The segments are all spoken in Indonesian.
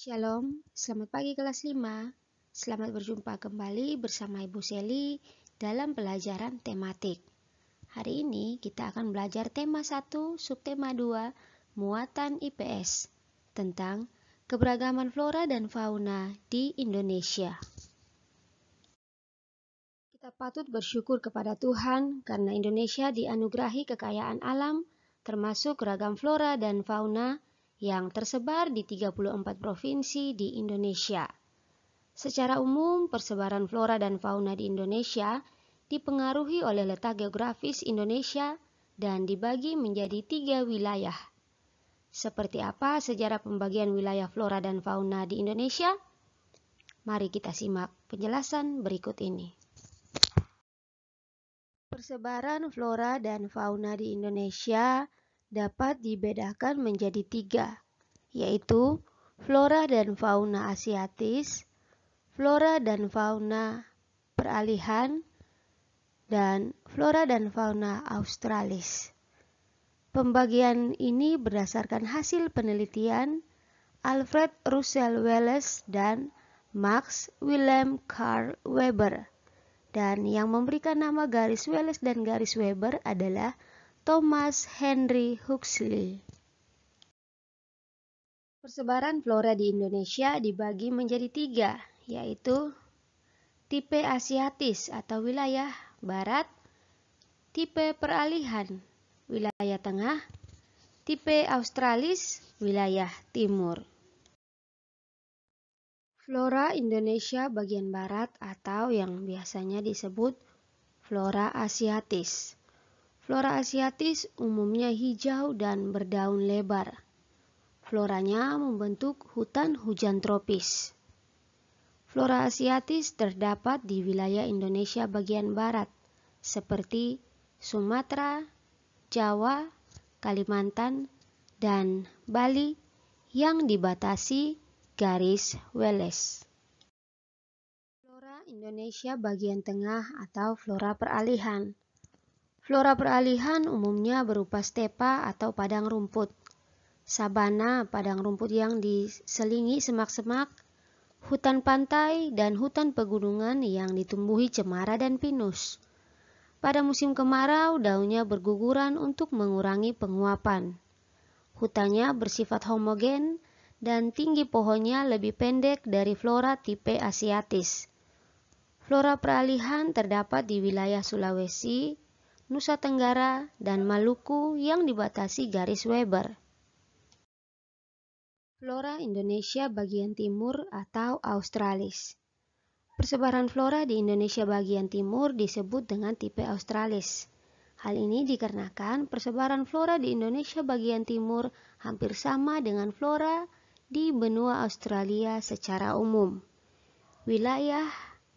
Shalom, selamat pagi kelas 5. Selamat berjumpa kembali bersama Ibu Seli dalam pelajaran tematik. Hari ini kita akan belajar tema 1, subtema 2, muatan IPS, tentang keberagaman flora dan fauna di Indonesia. Kita patut bersyukur kepada Tuhan karena Indonesia dianugerahi kekayaan alam, termasuk ragam flora dan fauna yang tersebar di 34 provinsi di Indonesia. Secara umum, persebaran flora dan fauna di Indonesia dipengaruhi oleh letak geografis Indonesia dan dibagi menjadi 3 wilayah. Seperti apa sejarah pembagian wilayah flora dan fauna di Indonesia? Mari kita simak penjelasan berikut ini. Persebaran flora dan fauna di Indonesia dapat dibedakan menjadi 3, yaitu flora dan fauna asiatis, flora dan fauna peralihan, dan flora dan fauna australis. Pembagian ini berdasarkan hasil penelitian Alfred Russel Wallace dan Max Wilhelm Carl Weber. Dan yang memberikan nama garis Wallace dan garis Weber adalah Thomas Henry Huxley. Persebaran flora di Indonesia dibagi menjadi 3, yaitu tipe asiatis atau wilayah barat, tipe peralihan wilayah tengah, tipe australis wilayah timur. Flora Indonesia bagian barat atau yang biasanya disebut flora asiatis. Flora asiatis umumnya hijau dan berdaun lebar. Floranya membentuk hutan hujan tropis. Flora asiatis terdapat di wilayah Indonesia bagian barat, seperti Sumatera, Jawa, Kalimantan, dan Bali yang dibatasi garis Wallace. Flora Indonesia bagian tengah atau flora peralihan. Flora peralihan umumnya berupa stepa atau padang rumput, sabana padang rumput yang diselingi semak-semak, hutan pantai, dan hutan pegunungan yang ditumbuhi cemara dan pinus. Pada musim kemarau, daunnya berguguran untuk mengurangi penguapan. Hutannya bersifat homogen dan tinggi pohonnya lebih pendek dari flora tipe asiatis. Flora peralihan terdapat di wilayah Sulawesi, Nusa Tenggara, dan Maluku yang dibatasi garis Weber. Flora Indonesia bagian timur atau australis. Persebaran flora di Indonesia bagian timur disebut dengan tipe australis. Hal ini dikarenakan persebaran flora di Indonesia bagian timur hampir sama dengan flora di benua Australia secara umum. Wilayah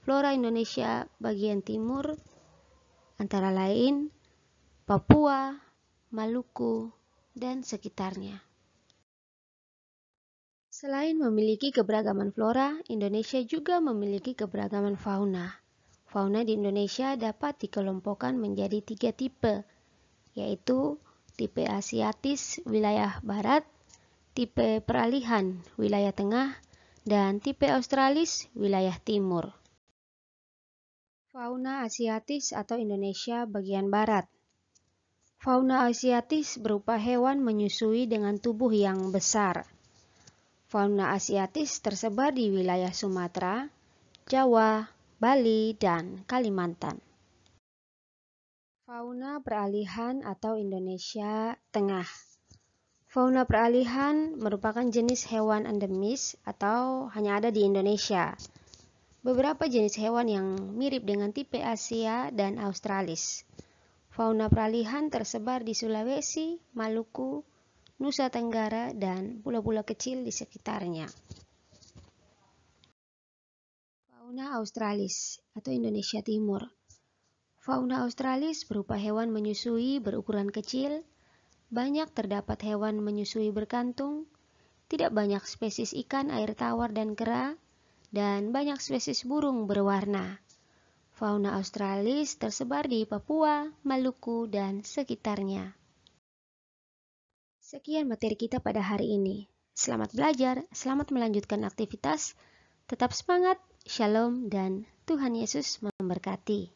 flora Indonesia bagian timur antara lain Papua, Maluku, dan sekitarnya. Selain memiliki keberagaman flora, Indonesia juga memiliki keberagaman fauna. Fauna di Indonesia dapat dikelompokkan menjadi 3 tipe, yaitu tipe asiatis wilayah barat, tipe peralihan wilayah tengah, dan tipe australis wilayah timur. Fauna asiatis atau Indonesia bagian barat. Fauna asiatis berupa hewan menyusui dengan tubuh yang besar. Fauna asiatis tersebar di wilayah Sumatera, Jawa, Bali, dan Kalimantan. Fauna peralihan atau Indonesia tengah. Fauna peralihan merupakan jenis hewan endemis atau hanya ada di Indonesia. Beberapa jenis hewan yang mirip dengan tipe Asia dan Australis. Fauna peralihan tersebar di Sulawesi, Maluku, Nusa Tenggara, dan pulau-pulau kecil di sekitarnya. Fauna australis atau Indonesia Timur. Fauna australis berupa hewan menyusui berukuran kecil. Banyak terdapat hewan menyusui berkantung, tidak banyak spesies ikan air tawar dan kera, dan banyak spesies burung berwarna. Fauna australis tersebar di Papua, Maluku, dan sekitarnya. Sekian materi kita pada hari ini. Selamat belajar, selamat melanjutkan aktivitas. Tetap semangat, shalom, dan Tuhan Yesus memberkati.